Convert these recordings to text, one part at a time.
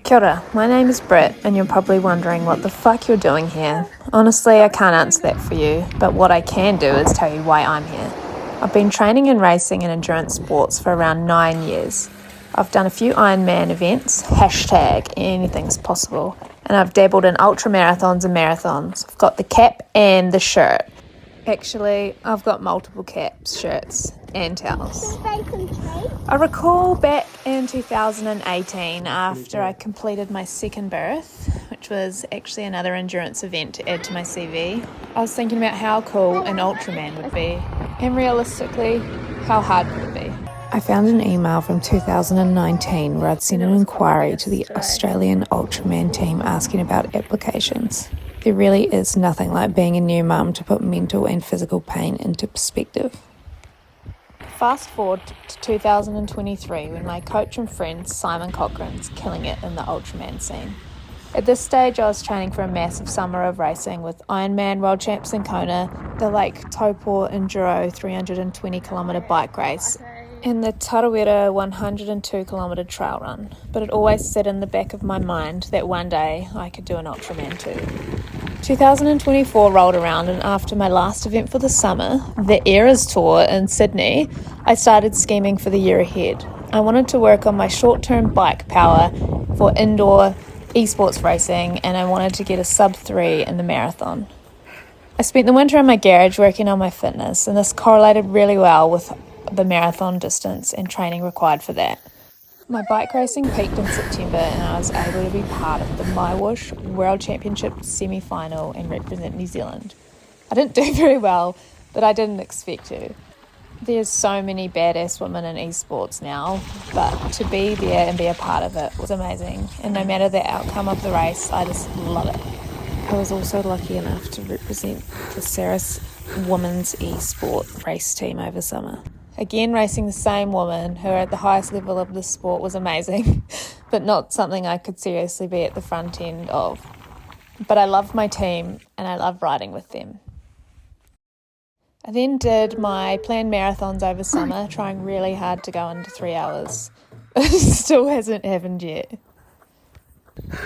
Kia ora, my name is Britt and you're probably wondering what the fuck you're doing here. Honestly, I can't answer that for you, but what I can do is tell you why I'm here. I've been training in racing and endurance sports for around 9 years. I've done a few Ironman events, hashtag anything's possible, and I've dabbled in ultra marathons and marathons. I've got the cap and the shirt. Actually, I've got multiple caps, shirts and towels. I recall back in 2018 after I completed my second birth, which was actually another endurance event to add to my CV. I was thinking about how cool an Ultraman would be and realistically, how hard would it be? I found an email from 2019 where I'd sent an inquiry to the Australian Ultraman team asking about applications. There really is nothing like being a new mum to put mental and physical pain into perspective. Fast forward to 2023 when my coach and friend Simon Cochrane's killing it in the Ultraman scene. At this stage I was training for a massive summer of racing with Ironman World Champs in Kona, the Lake Taupo Enduro 320km bike race, and the Tarawera 102km trail run. But it always sat in the back of my mind that one day I could do an Ultraman too. 2024 rolled around, and after my last event for the summer, the Eras Tour in Sydney, I started scheming for the year ahead. I wanted to work on my short-term bike power for indoor esports racing, and I wanted to get a sub-3 in the marathon. I spent the winter in my garage working on my fitness, and this correlated really well with the marathon distance and training required for that. My bike racing peaked in September and I was able to be part of the MyWush World Championship semi-final and represent New Zealand. I didn't do very well, but I didn't expect to. There's so many badass women in esports now, but to be there and be a part of it was amazing. And no matter the outcome of the race, I just love it. I was also lucky enough to represent the Saris women's esport race team over summer. Again, racing the same women who are at the highest level of the sport was amazing, but not something I could seriously be at the front end of. But I loved my team and I loved riding with them. I then did my planned marathons over summer, trying really hard to go under 3 hours. It still hasn't happened yet.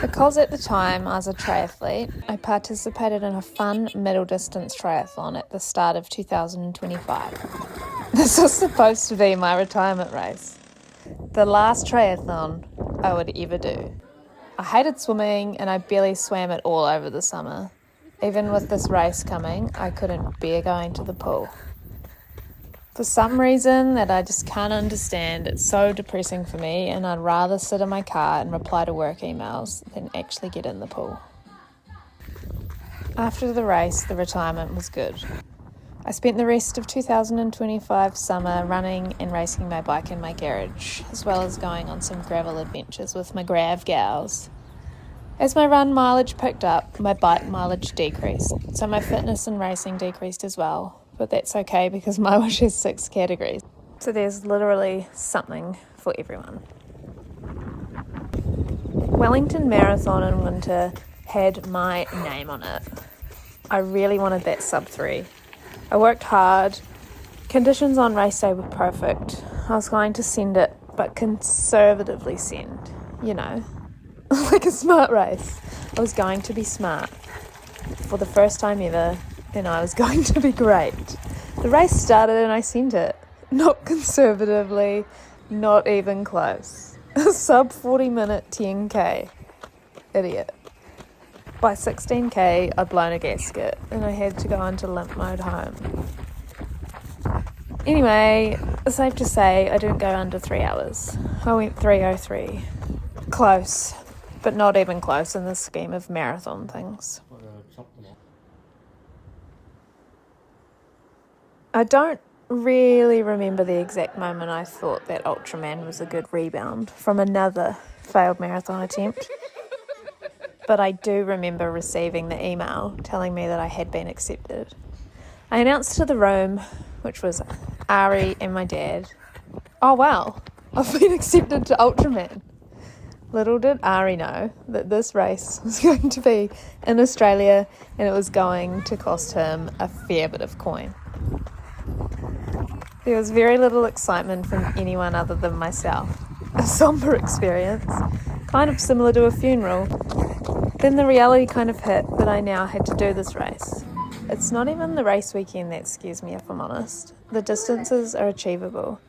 Because at the time I was a triathlete, I participated in a fun middle distance triathlon at the start of 2025. This was supposed to be my retirement race. The last triathlon I would ever do. I hated swimming and I barely swam at all over the summer. Even with this race coming, I couldn't bear going to the pool. For some reason that I just can't understand, it's so depressing for me and I'd rather sit in my car and reply to work emails than actually get in the pool. After the race, the retirement was good. I spent the rest of 2025 summer running and racing my bike in my garage, as well as going on some gravel adventures with my grav gals. As my run mileage picked up, my bike mileage decreased, so my fitness and racing decreased as well, but that's okay because MyWush has 6 categories, so there's literally something for everyone. Wellington Marathon in winter had my name on it. I really wanted that sub-3. I worked hard. Conditions on race day were perfect. I was going to send it, but conservatively send, like a smart race. I was going to be smart for the first time ever, and I was going to be great. The race started and I sent it. Not conservatively, not even close. A sub 40-minute 10k. Idiot. By 16k, I'd blown a gasket and I had to go into limp mode home. Anyway, safe to say I didn't go under 3 hours. I went 3:03. Close, but not even close in the scheme of marathon things. I don't really remember the exact moment I thought that Ultraman was a good rebound from another failed marathon attempt. But I do remember receiving the email telling me that I had been accepted. I announced to the room, which was Ari and my dad, "Oh wow, I've been accepted to Ultraman." Little did Ari know that this race was going to be in Australia and it was going to cost him a fair bit of coin. There was very little excitement from anyone other than myself. A somber experience. kind of similar to a funeral. Then the reality kind of hit that I now had to do this race. It's not even the race weekend that scares me, if I'm honest. The distances are achievable.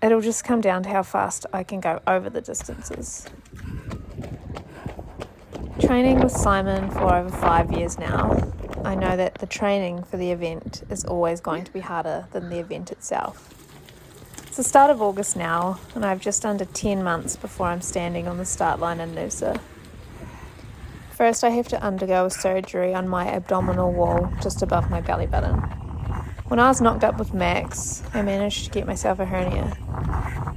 It'll just come down to how fast I can go over the distances. Training with Simon for over 5 years now, I know that the training for the event is always going to be harder than the event itself. It's the start of August now, and I have just under 10 months before I'm standing on the start line in Noosa. First, I have to undergo a surgery on my abdominal wall just above my belly button. When I was knocked up with Max, I managed to get myself a hernia.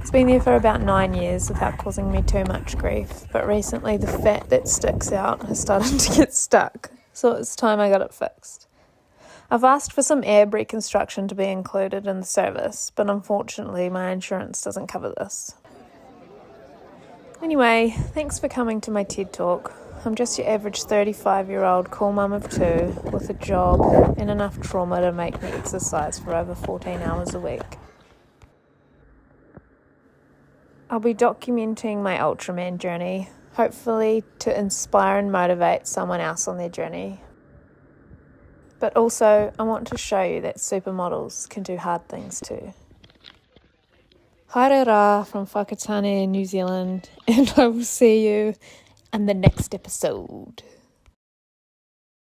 It's been there for about 9 years without causing me too much grief, but recently the fat that sticks out has started to get stuck, so it's time I got it fixed. I've asked for some ab reconstruction to be included in the service, but unfortunately my insurance doesn't cover this. Anyway, thanks for coming to my TED Talk. I'm just your average 35-year-old cool mum of two with a job and enough trauma to make me exercise for over 14 hours a week. I'll be documenting my Ultraman journey, hopefully to inspire and motivate someone else on their journey. But also, I want to show you that supermodels can do hard things too. Haere rā from Whakatane in New Zealand, and I will see you in the next episode.